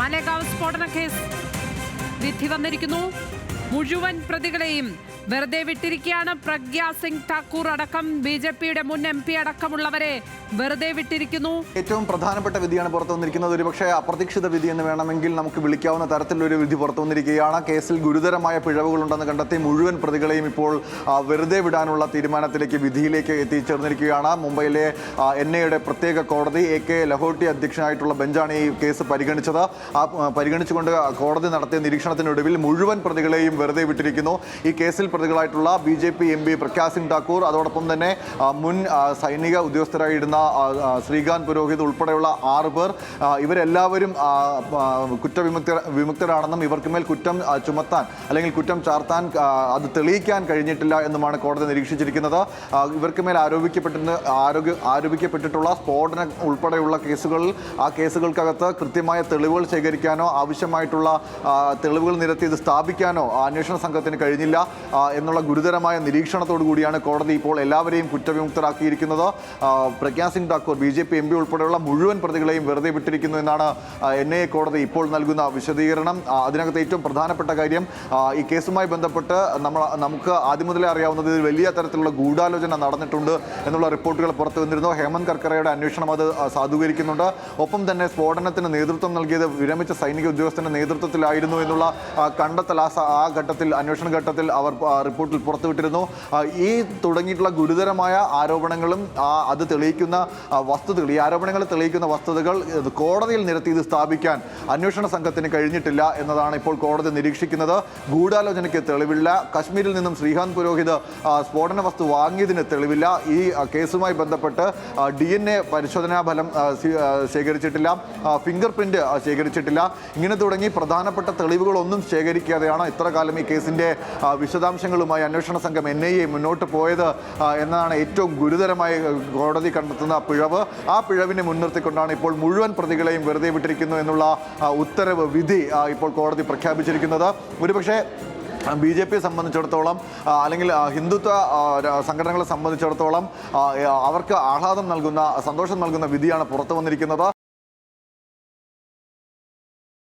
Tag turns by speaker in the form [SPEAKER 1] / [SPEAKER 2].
[SPEAKER 1] മാലേഗാവ് സ്ഫോടന കേസ് വിധി വന്നിരിക്കുന്നു. മുഴുവൻ പ്രതികളെയും വെറുതെ വിട്ടിരിക്കുകയാണ്. പ്രഗ്യാ സിംഗ് ഠാക്കൂർ അടക്കം BJPയുടെ മുൻ MP അടക്കമുള്ളവരെ വെറുതെ വിട്ടിരിക്കുന്നു.
[SPEAKER 2] ഏറ്റവും പ്രധാനപ്പെട്ട വിധിയാണ് പുറത്തു വന്നിരിക്കുന്നത്. ഒരുപക്ഷെ അപ്രതീക്ഷിത വിധി എന്ന് വേണമെങ്കിൽ നമുക്ക് വിളിക്കാവുന്ന തരത്തിലൊരു വിധി പുറത്തു വന്നിരിക്കുകയാണ്. കേസിൽ ഗുരുതരമായ പിഴവുകളുണ്ടെന്ന് കണ്ടെത്തി മുഴുവൻ പ്രതികളെയും ഇപ്പോൾ വെറുതെ വിടാനുള്ള തീരുമാനത്തിലേക്ക് വിധിയിലേക്ക് എത്തിച്ചേർന്നിരിക്കുകയാണ്. മുംബൈയിലെ NIAയുടെ പ്രത്യേക കോടതി AK ലഹോട്ടി അധ്യക്ഷനായിട്ടുള്ള ബെഞ്ചാണ് ഈ കേസ് പരിഗണിച്ചത്. പരിഗണിച്ചുകൊണ്ട് കോടതി നടത്തിയ നിരീക്ഷണത്തിനൊടുവിൽ മുഴുവൻ പ്രതികളെയും വെറുതെ വിട്ടിരിക്കുന്നു. ഈ കേസിൽ പ്രതികളായിട്ടുള്ള BJP MP പ്രഗ്യാ സിംഗ് ഠാക്കൂർ, അതോടൊപ്പം തന്നെ മുൻ സൈനിക ഉദ്യോഗസ്ഥരായിരുന്ന ശ്രീകാന്ത് പുരോഹിത് ഉൾപ്പെടെയുള്ള 6 പേർ, ഇവരെല്ലാവരും വിമുക്തരാണെന്നും ഇവർക്ക് മേൽ കുറ്റം ചുമത്താൻ അല്ലെങ്കിൽ കുറ്റം ചാർത്താൻ അത് തെളിയിക്കാൻ കഴിഞ്ഞിട്ടില്ല എന്നുമാണ് കോടതി നിരീക്ഷിച്ചിരിക്കുന്നത്. ഇവർക്ക് മേൽ ആരോപിക്കപ്പെട്ടിട്ടുള്ള സ്ഫോടനം ഉൾപ്പെടെയുള്ള കേസുകളിൽ ആ കേസുകൾക്കകത്ത് കൃത്യമായ തെളിവുകൾ ശേഖരിക്കാനോ ആവശ്യമായിട്ടുള്ള തെളിവുകൾ നിരത്തി ഇത് സ്ഥാപിക്കാനോ അന്വേഷണ സംഘത്തിന് കഴിഞ്ഞില്ല എന്നുള്ള ഗുരുതരമായ നിരീക്ഷണത്തോടു കൂടിയാണ് കോടതി ഇപ്പോൾ എല്ലാവരെയും കുറ്റവിമുക്തരാക്കിയിരിക്കുന്നത്. പ്രഗ്യാ സിംഗ് ഠാക്കൂർ BJP MP ഉൾപ്പെടെയുള്ള മുഴുവൻ പ്രതികളെയും വെറുതെ വിട്ടിരിക്കുന്നു എന്നാണ് NIA കോടതി ഇപ്പോൾ നൽകുന്ന വിശദീകരണം. അതിനകത്ത് ഏറ്റവും പ്രധാനപ്പെട്ട കാര്യം, ഈ കേസുമായി ബന്ധപ്പെട്ട് നമുക്ക് ആദ്യം മുതലേ അറിയാവുന്നത് വലിയ തരത്തിലുള്ള ഗൂഢാലോചന നടന്നിട്ടുണ്ട് എന്നുള്ള റിപ്പോർട്ടുകൾ പുറത്തു വന്നിരുന്നു. ഹേമന്ത് കർക്കറയുടെ അന്വേഷണം അത് സാധൂകരിക്കുന്നുണ്ട്. ഒപ്പം തന്നെ സ്ഫോടനത്തിന് നേതൃത്വം നൽകിയത് വിരമിച്ച സൈനിക ഉദ്യോഗസ്ഥന്റെ നേതൃത്വത്തിലായിരുന്നു എന്നുള്ള കണ്ടെത്തൽ ആ ഘട്ടത്തിൽ അന്വേഷണ ഘട്ടത്തിൽ അവർ റിപ്പോർട്ടിൽ പുറത്തുവിട്ടിരുന്നു. ഈ തുടങ്ങിയിട്ടുള്ള ഗുരുതരമായ ആരോപണങ്ങളും അത് തെളിയിക്കുന്ന വസ്തുതകൾ, ഈ ആരോപണങ്ങൾ തെളിയിക്കുന്ന വസ്തുതകൾ കോടതിയിൽ നിരത്തി ഇത് സ്ഥാപിക്കാൻ അന്വേഷണ സംഘത്തിന് കഴിഞ്ഞിട്ടില്ല എന്നതാണ് ഇപ്പോൾ കോടതി നിരീക്ഷിക്കുന്നത്. ഗൂഢാലോചനയ്ക്ക് തെളിവില്ല. കശ്മീരിൽ നിന്നും ശ്രീകാന്ത് പുരോഹിത് സ്ഫോടന വസ്തു വാങ്ങിയതിന് തെളിവില്ല. ഈ കേസുമായി ബന്ധപ്പെട്ട് DNA പരിശോധനാ ഫലം ശേഖരിച്ചിട്ടില്ല, ഫിംഗർ പ്രിന്റ് ശേഖരിച്ചിട്ടില്ല. ഇങ്ങനെ തുടങ്ങി പ്രധാനപ്പെട്ട തെളിവുകളൊന്നും ശേഖരിക്കാതെയാണ് ഇത്ര കാലം ഈ കേസിന്റെ വിശദാംശങ്ങളുമായി അന്വേഷണ സംഘം NIA മുന്നോട്ട് പോയത് എന്നതാണ് ഏറ്റവും ഗുരുതരമായി കോടതി കണ്ടെത്തുന്ന പിഴവ്. ആ പിഴവിനെ മുൻനിർത്തിക്കൊണ്ടാണ് ഇപ്പോൾ മുഴുവൻ പ്രതികളെയും വെറുതെ വിട്ടിരിക്കുന്നു എന്നുള്ള ഉത്തരവ് വിധി ഇപ്പോൾ കോടതി പ്രഖ്യാപിച്ചിരിക്കുന്നത്. ഒരുപക്ഷെ BJPയെ സംബന്ധിച്ചിടത്തോളം അല്ലെങ്കിൽ ഹിന്ദുത്വ സംഘടനകളെ സംബന്ധിച്ചിടത്തോളം അവർക്ക് ആഹ്ലാദം നൽകുന്ന, സന്തോഷം നൽകുന്ന വിധിയാണ് പുറത്തു വന്നിരിക്കുന്നത്.